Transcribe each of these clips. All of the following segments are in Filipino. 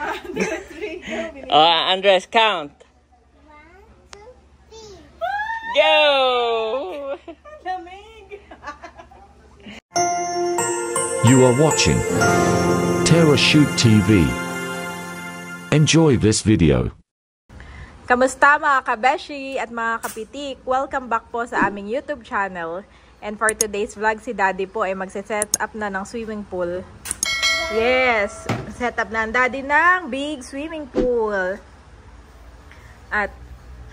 1, 2, 3, go. Andres, count. 1, 2, 3. Go! Lamig. You are watching Terra Shoot TV. Enjoy this video. Kamusta mga kabeshi at mga kapitik? Welcome back po sa aming YouTube channel. And for today's vlog, si Daddy po ay magse-set up na ng swimming pool. Yes! Set up na ang Daddy ng big swimming pool. At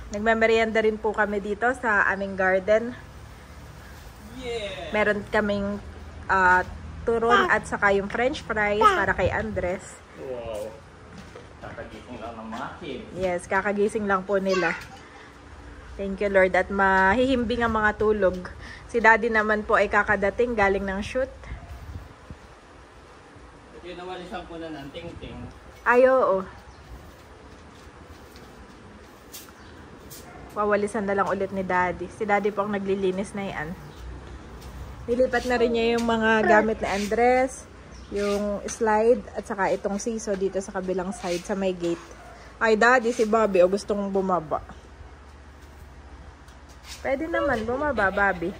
nagmemerienda rin po kami dito sa aming garden. Yeah! Meron kaming turon at saka yung french fries para kay Andres. Wow! Kakagising lang ng mga kids. Yes, kakagising lang po nila. Thank you Lord at mahihimbing ang mga tulog. Si Daddy naman po ay kakadating galing ng shoot. Ito yung nawalisan po na ng ting-ting. Ay, oo. Wawalisan na lang ulit ni Daddy. Si Daddy po ang naglilinis na yan. Nilipat na rin niya yung mga gamit ni Andres. Yung slide at saka itong siso dito sa kabilang side sa may gate. Ay Daddy, si Bobby o gustong bumaba. Pwede naman bumaba, Bobby.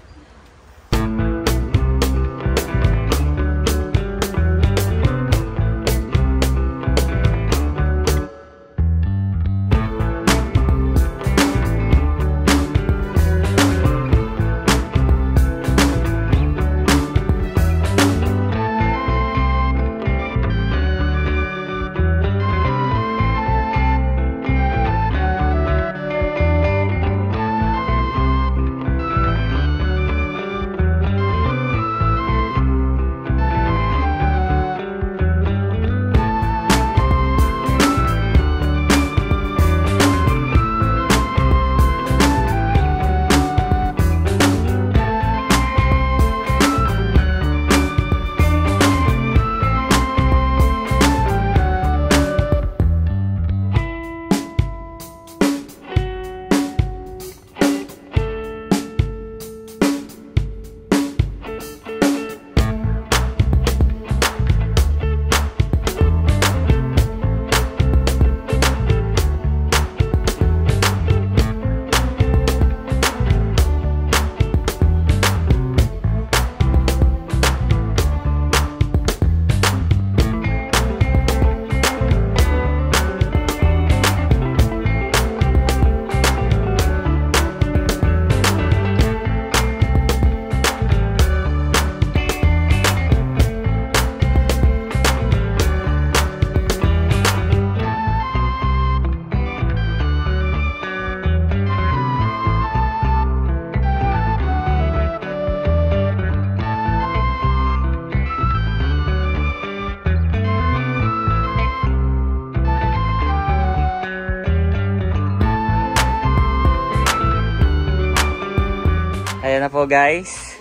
Ayan na po guys.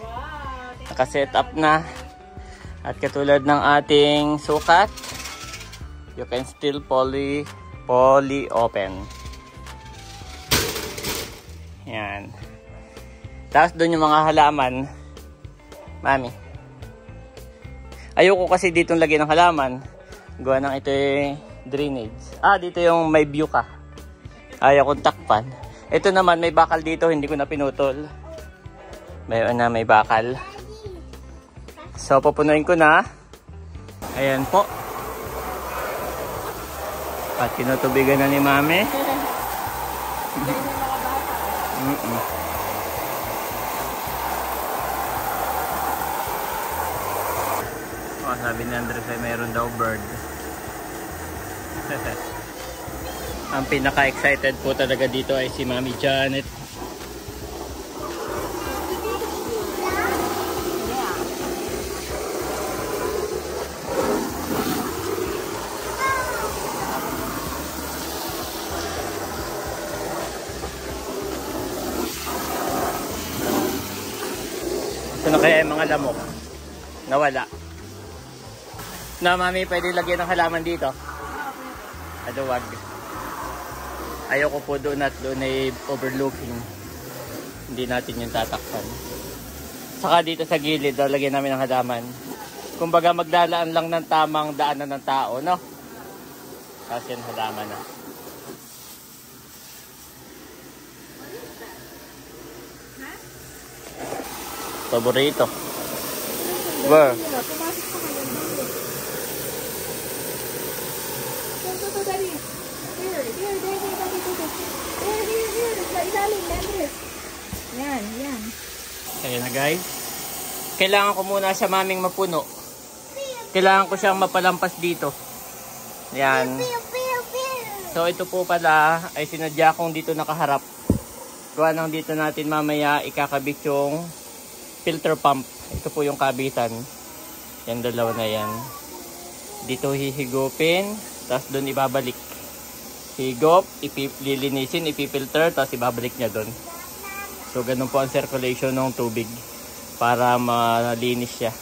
Naka-set up na. At katulad ng ating sukat, you can still poly open. Yan. Tapos doon yung mga halaman. Mami. Ayoko kasi ditong lagyan ng halaman. Gawa ng ito yung drainage. Dito yung may view ka. Ayaw kong takpan. Ito naman may bakal dito, hindi ko na pinutol. Mayroon na may bakal. So, pupunuin ko na. Ayan po. At tinutubigan na ni Mami. Sabi ni Andres ay mayroon daw bird. Ang pinaka-excited po talaga dito ay si Mami Janet. Ano kaya yung mga lamok? Nawala. Na Mami, pwede lagyan ng halaman dito. Wag. Ayoko po doon at doon ay overlooking. Hindi natin yung tatakpan. Saka dito sa gilid, lagyan namin ng halaman. Kumbaga maglalaan lang ng tamang daanan ng tao, no? Tapos yan halaman na. Paborito. Where? Yan, yan. Kaya na guys. Kailangan ko muna siya maming mapuno. Kailangan ko siyang mapalampas dito. Yan. So ito po pala ay sinadya kong dito nakaharap. Gawa nang dito natin mamaya ikakabit yung filter pump. Ito po yung kabitan. Yan, dalawa na yan. Dito hihigupin, tapos doon ibabalik. Higop, lilinisin, ipipilter, tapos ibabalik niya doon. So ganun po ang circulation ng tubig para malinis siya.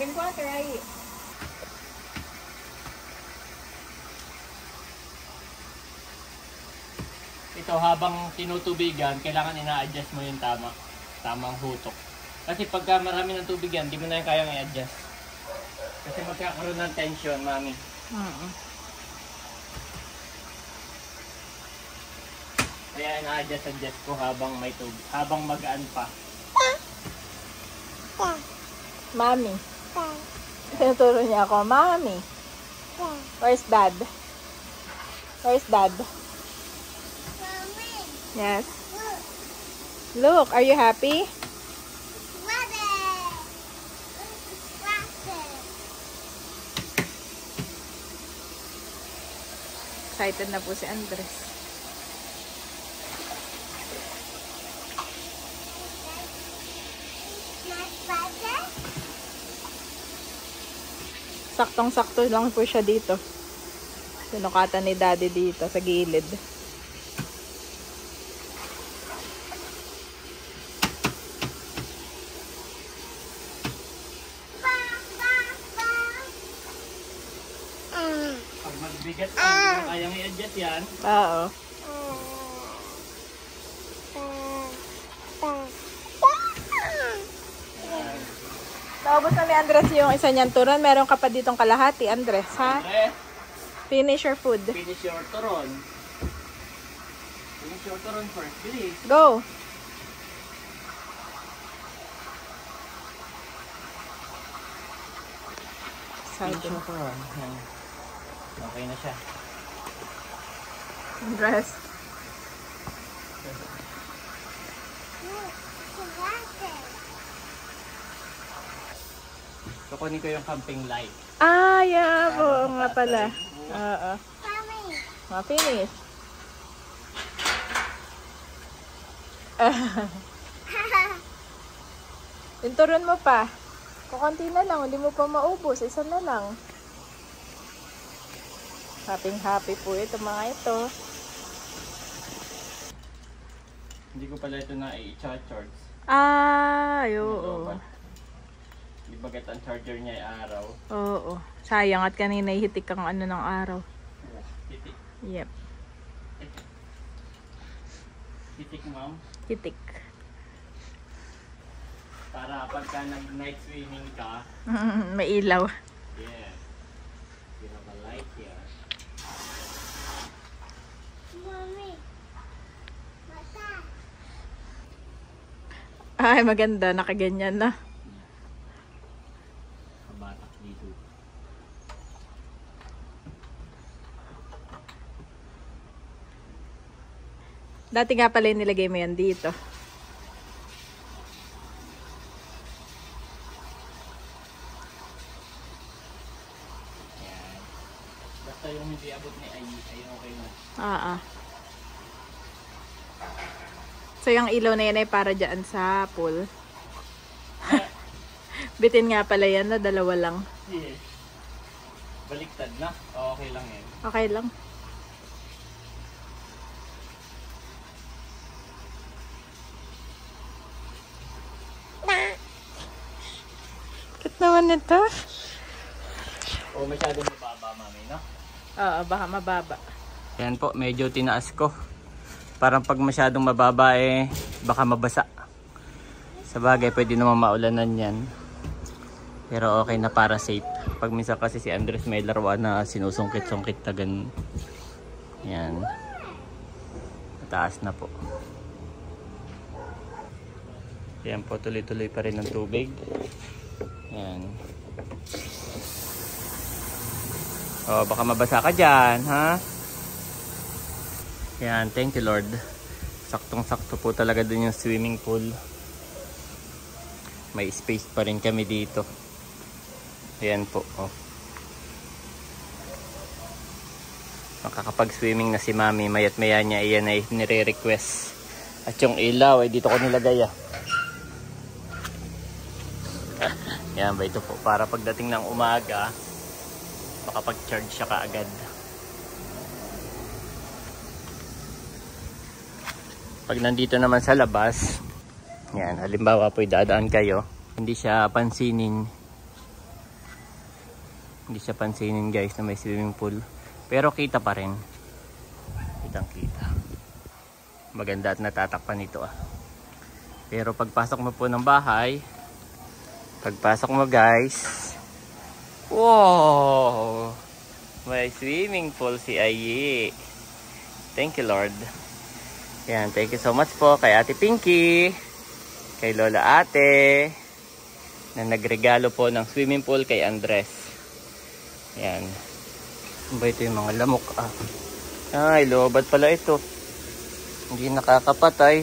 Ganun ko try. Ito habang tinutubigan, kailangan ina-adjust mo yung tamang hutok. Kasi pagka marami ng tubig yan, di mo na yung kayang i-adjust. Kasi magkakaroon ng tension, mami. Kaya ina-adjust ko habang may tubig, habang magaan pa. Mami. Tinuturo niya ako, Mami. Where's Dad? Where's Dad? Yes. Look, are you happy? Excited na po si Andres. Saktong-sakto lang po siya dito. Sinukatan ni Daddy dito sa gilid. Pag magbigat ka, hindi mo kayang i-adjust yan. Oo. Naubos na ni Andres yung isa niyang turon. Meron ka pa ditong kalahati, Andres, ha? Andres, Finish your food. finish your turon. Finish your turon first, bilis. Go! Finish your turon. Yan. Okay na siya. Andres. Kukunin ko yung camping light. Ah, yeah. Oo nga pala. Oo. Ma-finish. Yung turon mo pa. Kukunti na lang. Hindi mo pa maubos. Isa na lang. Happy po ito mga ito. Hindi ko pala ito na i-charge. Ah, oo. Di bagat ang charger niya ay araw. Oo. Sayang at kanina hitik ang ano ng araw. Titik. Yep. Titik, ma'am. Hitik. Para pagka nag-night swimming ka, May ilaw. yeah. You have a light here. Ay, maganda. Nakaganyan na. Kabatak dito. Dati nga pala yung nilagay mo yan dito. Yan. Basta yung hindi abot ni ay okay na. So, yung ilaw na yan ay para dyan sa pool. Bitin nga pala yan na dalawa lang. Yes. Baliktad na. Okay lang yan. Okay lang. Cute naman ito. O masyadong mababa, mami, no? Oo, baka mababa. Yan po, medyo tinaas ko. Parang pag masyadong mababa baka mabasa. Sa bagay, pwede naman maulanan yan. Pero okay na para safe. Pag minsan kasi si Andres may laruan na sinusungkit-sungkit na ganun. Yan. Mataas na po. Yan po, tuloy-tuloy pa rin ng tubig. Yan. Oh, baka mabasa ka dyan, ha? Yan, thank you Lord. Saktong-sakto po talaga dun yung swimming pool. May space pa rin kami dito. Ayan po, oh. Makakapag-swimming na si Mami. Mayat maya niya, iyan ay nire-request. At yung ilaw, ay dito ko nilagay, ah. Ayan ba, ito po. Para pagdating ng umaga, makapag-charge siya kaagad. Pag nandito naman sa labas, yan, halimbawa po dadaan kayo, hindi siya pansinin guys na may swimming pool, pero kita pa rin, kitang kita, maganda at natatakpan ito, ah. Pero pagpasok mo po ng bahay, pagpasok mo guys, wow, may swimming pool si Ayi. Thank you Lord. Yan, thank you so much po kay Ate Pinky, kay Lola Ate, na nagregalo po ng swimming pool kay Andres. Yan. Ba ito yung mga lamok, ah. Ay, lobat pala ito. Hindi nakakapatay.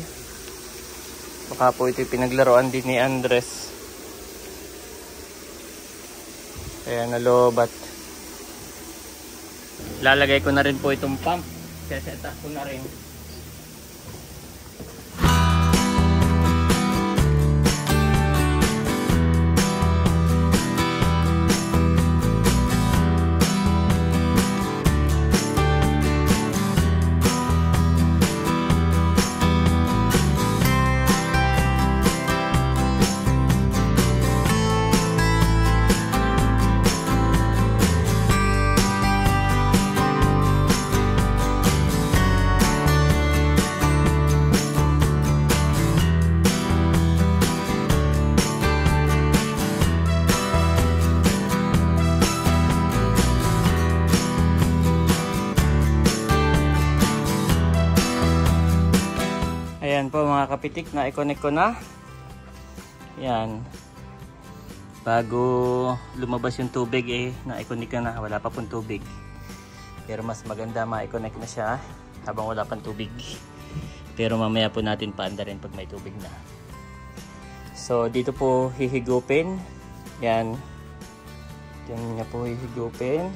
Baka po ito yung pinaglaruan din ni Andres. Kaya nalobat. Lalagay ko na rin po itong pump. Set up ko na rin. Ayan po mga kapitik, na i-connect ko na. Yan. Bago lumabas yung tubig na i-connect ko na. Wala pa pong tubig. Pero mas maganda ma-i-connect na siya habang wala pang tubig. Pero mamaya po natin paanda rin pag may tubig na. So dito po hihigupin. Yan. Yan niya po hihigupin.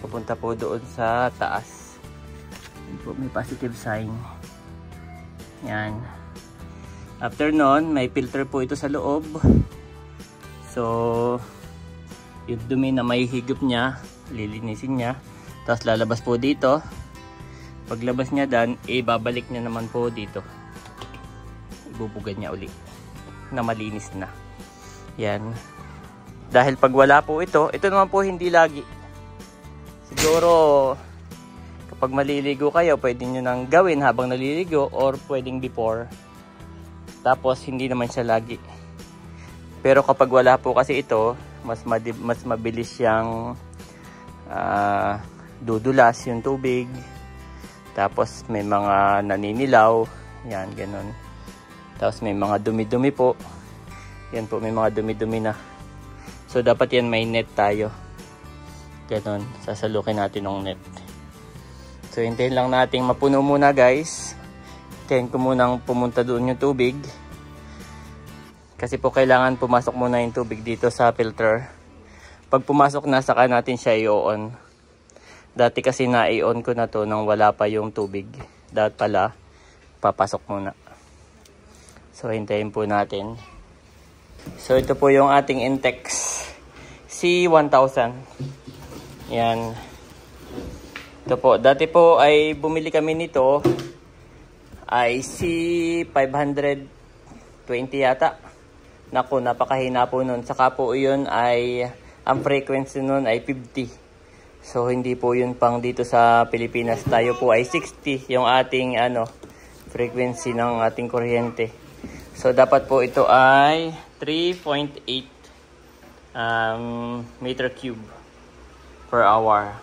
Pupunta po doon sa taas. Yan po, may positive sign. Yan. After nun, may filter po ito sa loob. So, yung dumi na may higop niya, lilinisin niya. Tapos lalabas po dito. Paglabas niya dan, ibabalik niya naman po dito. Ibubugad niya ulit. Na malinis na. Yan. Dahil pag wala po ito naman po hindi lagi. Siguro, pag maliligo kayo, pwede nyo nang gawin habang naliligo or pwedeng before. Tapos hindi naman siya lagi. Pero kapag wala po kasi ito, mas mabilis siyang dudulas yung tubig. Tapos may mga naninilaw. Yan, ganun. Tapos may mga dumi-dumi po. Yan po, may mga dumi-dumi na. So dapat yan may net tayo. Ganun, sasalukin natin ng net. So, hintayin lang nating mapuno muna guys. Hintayin ko munang pumunta doon yung tubig. Kasi po kailangan pumasok muna yung tubig dito sa filter. Pag pumasok na, saka natin siya i-on. Dati kasi na-i-on ko na to nang wala pa yung tubig. Dapat pala, papasok muna. So, hintayin po natin. So, ito po yung ating Intex C1000. Yan. Ito po, dati po ay bumili kami nito ay C520 yata. Naku, napakahina po nun. Saka po yun ay, ang frequency nun ay 50. So hindi po yun pang dito sa Pilipinas. Tayo po ay 60 yung ating frequency ng ating kuryente. So dapat po ito ay 3.8. meter cube per hour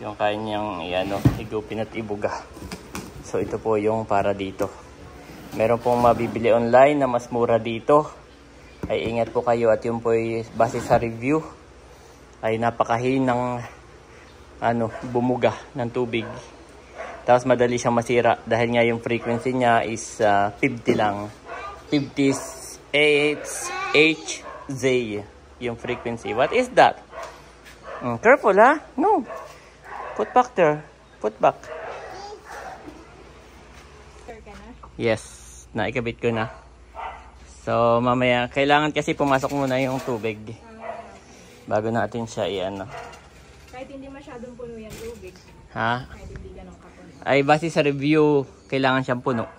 yung kanyang higupin at ibuga. So ito po yung para dito. Meron pong mabibili online na mas mura dito. Ay ingat po kayo at yun po ay base sa review. Ay napakahinang bumuga ng tubig. Tapos madali siyang masira dahil nga yung frequency niya is 50 lang. 50 Hz yung frequency. What is that? Careful ha? No. Put back there. Put back. Yes. Naikabit ko na. So mamaya, kailangan kasi pumasok muna yung tubig. Bago natin siya Kahit hindi masyadong puno yung tubig. Ha? Kahit hindi ganun kapuno. Ay base sa review, kailangan siyang puno.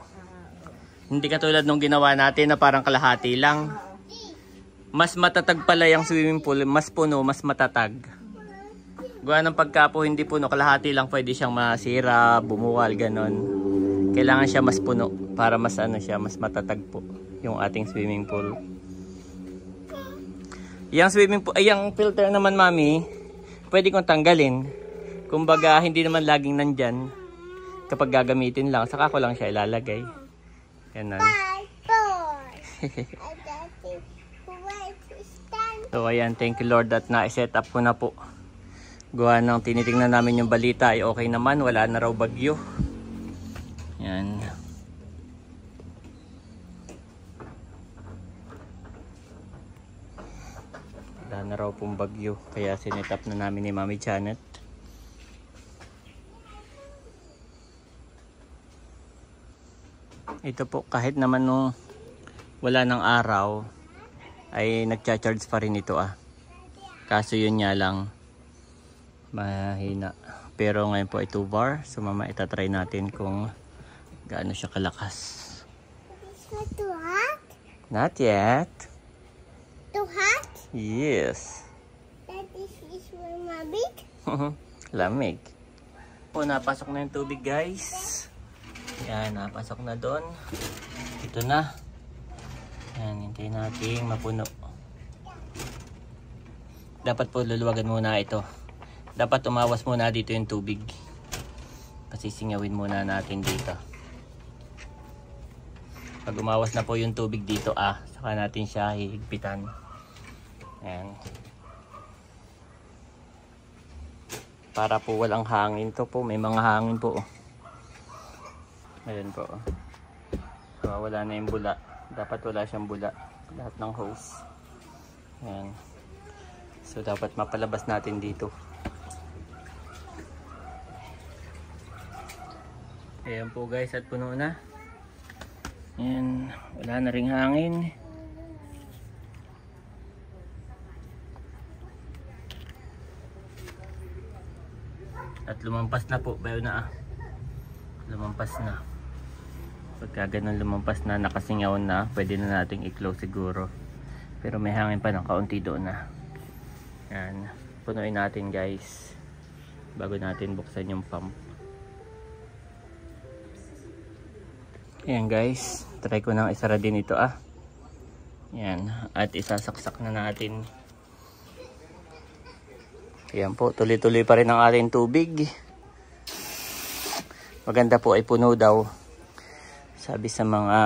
Hindi katulad nung ginawa natin na parang kalahati lang. Mas matatag pala yung swimming pool. Mas puno, mas matatag. Gawa ng pagkapo hindi puno, kalahati lang pwede siyang masira, bumuwal, ganon. Kailangan siya mas puno para mas mas matatag po yung ating swimming pool. Yung swimming pool, yung filter naman mami, pwede kong tanggalin. Kumbaga hindi naman laging nandyan. Kapag gagamitin lang, saka ko lang siya ilalagay. Ganon. So ayan, thank you Lord at na-set up ko na po. Gawa ng tinitingnan namin yung balita ay okay naman, wala na raw bagyo. Yan. Wala na raw pong bagyo, kaya sinetap na namin ni Mami Janet. Ito po, kahit naman nung wala ng araw, ay nagcha-charge pa rin ito Kaso yun nga lang, mahina. Pero ngayon po ay 2 bar. So mama itatry natin kung gaano siya kalakas. It's not too hot? Not yet. Too hot? Yes. That is my big? Lamig. Po, napasok na yung tubig guys. Yan, napasok na doon. Ito na. Yan, hintayin natin mapuno. Dapat po luluwagan muna ito. Dapat umawas muna dito yung tubig. Pasisingawin muna natin dito. Pag umawas na po yung tubig dito, saka natin siya hihigpitan. Ayan. Para po walang hangin to po. May mga hangin po. Ayan po. Wala na yung bula. Dapat wala siyang bula. Lahat ng hose. Ayan. So dapat mapalabas natin dito. Ayan po guys, at puno na. Ayan, wala na ring hangin. At lumampas na po, bayo na lumampas na. Pagka ganun lumampas na, nakasingaw na, pwede na nating i-close siguro. Pero may hangin pa ng kaunti doon na. Ayan, punuin natin guys bago natin buksan yung pump. Ayan guys, try ko nang isara din ito Ayan, at isasaksak na natin. Ayan po, tuloy-tuloy pa rin ang ating tubig. Maganda po ay puno daw. Sabi sa mga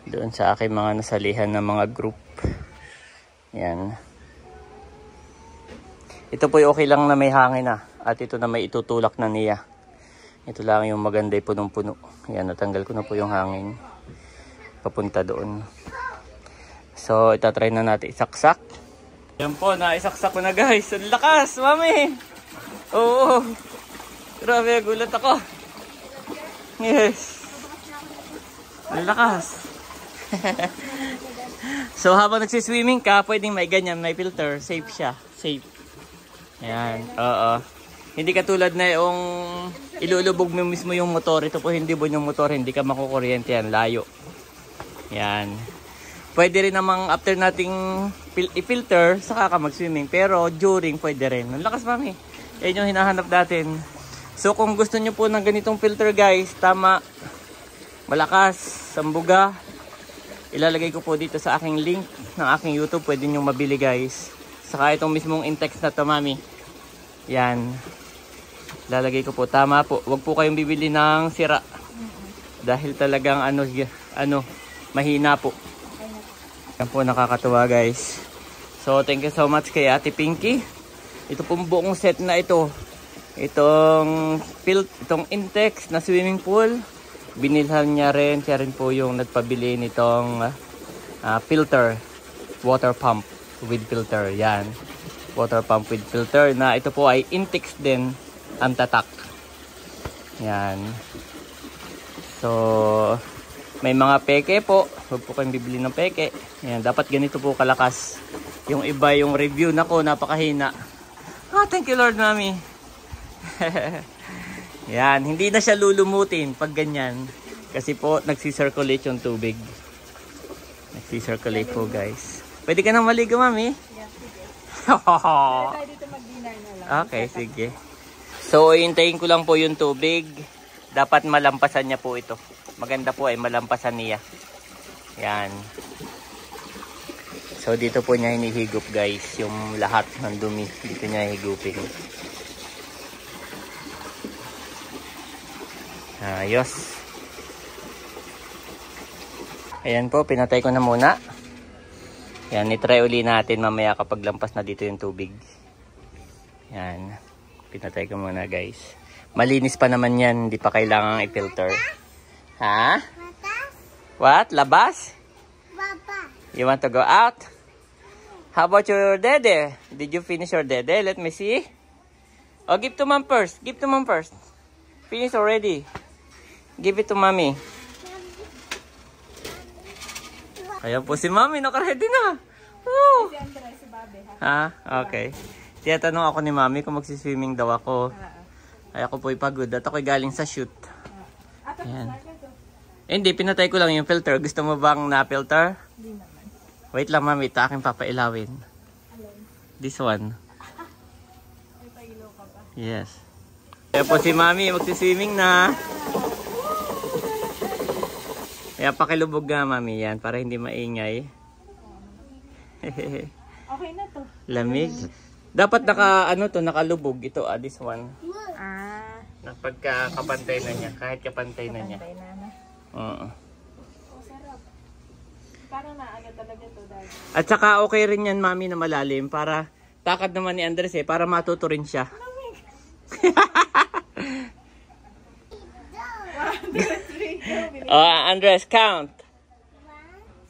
doon sa aking mga nasalihan ng mga group. Ayan. Ito po okay lang na may hangin at ito na may itutulak na niya. Ito lang yung maganda ay punong-puno. Ayan, natanggal ko na po yung hangin. Papunta doon. So, itatry na natin isaksak. Yan po, naisaksak ko na guys. Ang lakas, mami! Oo. Grabe, gulat ako. Yes. Ang lakas. So, habang nagsiswimming ka, pwedeng may ganyan, may filter. Safe siya. Safe. Ayan, oo. Hindi katulad na yung ilulubog mo mismo yung motor. Ito po hindi po yung motor, hindi ka makukuryente yan, layo. Yan. Pwede rin namang after nating i-filter, saka ka mag-swimming. Pero during, pwede rin. Ang lakas mami. Yan yung hinahanap natin. So kung gusto nyo po ng ganitong filter guys, tama. Malakas, sambuga. Ilalagay ko po dito sa aking link ng aking YouTube. Pwede nyo mabili guys. Saka itong mismong Intex na to, mami. Yan. Lalagay ko po. Tama po. Huwag po kayong bibili ng sira. Dahil talagang mahina po. Yan po, nakakatuwa guys. So, thank you so much kay Ate Pinky. Ito pong buong set na ito. Itong Intex na swimming pool. Binilhan niya rin. Siya rin po yung nagpabili nitong filter. Water pump with filter. Yan. Water pump with filter. Na ito po ay Intex din ang tatak. Yan. So, may mga peke po. Huwag po kayong bibili ng peke. Yan. Dapat ganito po kalakas. Yung iba yung review. Nako, napakahina. Thank you Lord, mami. Yan, hindi na siya lulumutin pag ganyan. Kasi po, nagsisirculate yung tubig. Nagsisirculate po, guys. Pwede ka nang maligo, mami? Yeah, sige. Tayo dito mag-dinner na lang. Okay, sige. So, hintayin ko lang po yung tubig. Dapat malampasan niya po ito. Maganda po ay malampasan niya. Yan. So, dito po niya hinihigop, guys. Yung lahat ng dumi. Dito niya higupin. Ayos. Ayan po, pinatay ko na muna. Yan, itry uli natin mamaya kapag lampas na dito yung tubig. Yan. Pinatay ko muna, guys. Malinis pa naman yan. Hindi pa kailangang i-filter. Ha? What? Labas? Papa. You want to go out? How about your dede? Did you finish your dede? Let me see. Oh, give to mom first. Give to mom first. Finish already. Give it to mommy. Ayan po si mommy. Naka-ready na. Woo! Si Andres, si Babe, ha? Okay. Tiyatanong ako ni mommy kung magsiswimming daw ako. Ay ako po'y pagod at ako'y galing sa shoot. Ayan. Hindi, pinatay ko lang yung filter. Gusto mo bang na-filter? Hindi naman. Wait lang, mami. Ito aking papailawin. This one. May pailaw ka pa. Yes. Kaya po si mami, magsiswimming na. Kaya pakilubog nga, mami, yan. Para hindi maingay. Okay na to. Lamig. Dapat nakalubog. Ito, this one. Na pagka kapantay na niya. Kahit kapantay na niya. Pantay na na. Oo. Sarap. Parang naano talaga to, Daddy. At saka okay rin yan, mami, na malalim. Para, takad naman ni Andres para matuto rin siya. 1, 2, 3, go! Andres, count. 1,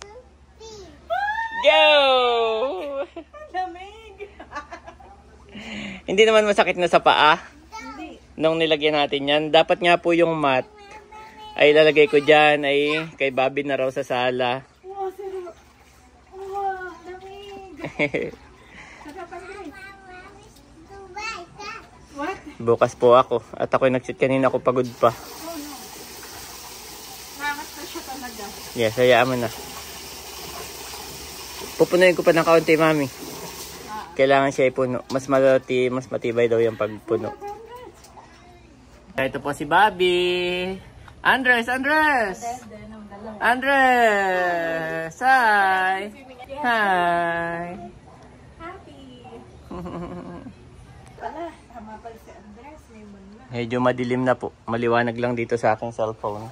2, 3. Go! Lamig! Hindi naman masakit na sa paa. Hindi. Nung nilagyan natin yan. Dapat nga po yung mat ay lalagay ko dyan ay kay Bobby na raw sa sala. Wow, sarap. Wow, lamig. Sarap, Andres. What? Bukas po ako. At ako'y nag-sit kanina ako pagod pa. Oh no. Nangas na siya talaga. Yes, hayaan mo na. Pupunuin ko pa ng kaunti, mami. Kailangan siya ipuno. Mas matibay daw yung pagpuno. Ito po si Bobby. Andres! Andres! Andres! Hi! Hi! Happy! Pala, tama pala si Andres. May muna. Medyo madilim na po. Maliwanag lang dito sa aking cellphone.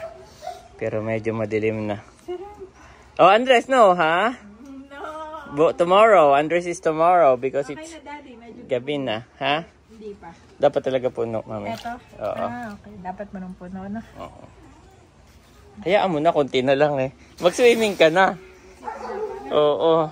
Pero medyo madilim na. Oh, Andres, no, ha? No! Tomorrow. Andres is tomorrow because Okay it's na, Daddy. Medyo gabi na, ha? hindi pa. Dapat talaga puno, mami. Eto? Oo. Okay. Dapat mo nung puno, no? Oo. Hayaan mo na, konti na lang eh. Mag-swimming ka na. Oo.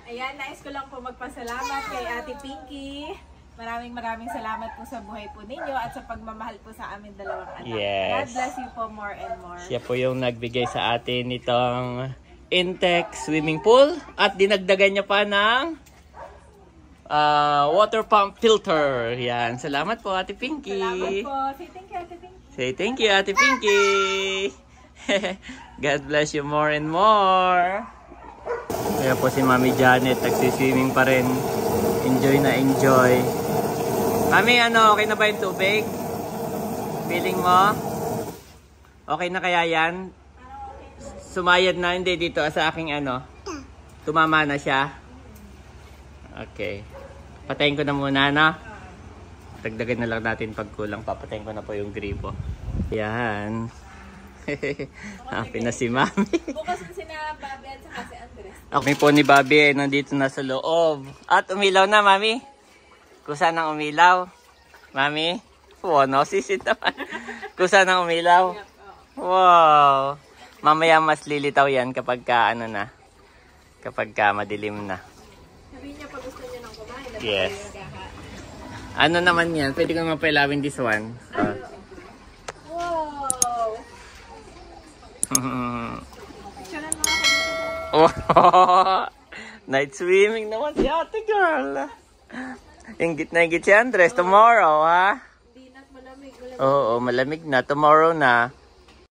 Ayan, nais ko lang po magpasalamat kay Ate Pinky. Maraming salamat po sa buhay po ninyo at sa pagmamahal po sa amin dalawang anak. Yes. God bless you po more and more. Siya po yung nagbigay sa atin nitong Intex swimming pool at dinagdagan niya pa ng water pump filter. Yan. Salamat po, Ate Pinky. Salamat po. Say thank you, Ate Pinky. Say thank you, Ate Pinky. God bless you more and more. Kaya po si Mami Janet nagsiswimming pa rin. Enjoy na enjoy. Mami, okay na ba yung tubig? Feeling mo? Okay na kaya yan? Sumayad na, hindi dito sa aking ano. Tumama na siya. Okay. Patayin ko na muna, no? Dagdagan na lang natin pag kulang. Papatayin ko na po yung gripo. Yan. Happy na si Mami. Bukas na sina Bobby at saka si Andres. Kami po ni Bobby ay nandito na sa loob. At umilaw na, Mami. Kusa nang umilaw? Mami? Wow, no? Sisit naman. Kusa nang umilaw? Wow. Mamaya mas lilitaw yan kapag ka, ano na. Kapag ka madilim na. Sabi niya pag gusto niya nang kumain. Yes. Ano naman yan? Pwede ko naman pailawin this one. Wow! Oh, night swimming naman si ate girl. Ingit na ingit si Andres. Tomorrow, ha? Oo, malamig na. Tomorrow na.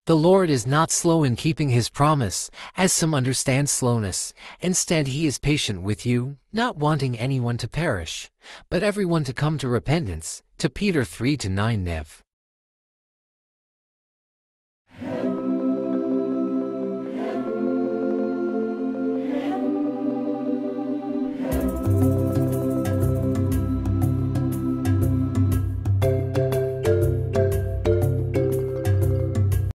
The Lord is not slow in keeping his promise, as some understand slowness. Instead, he is patient with you, not wanting anyone to perish, but everyone to come to repentance. To Peter 3:9 Nev.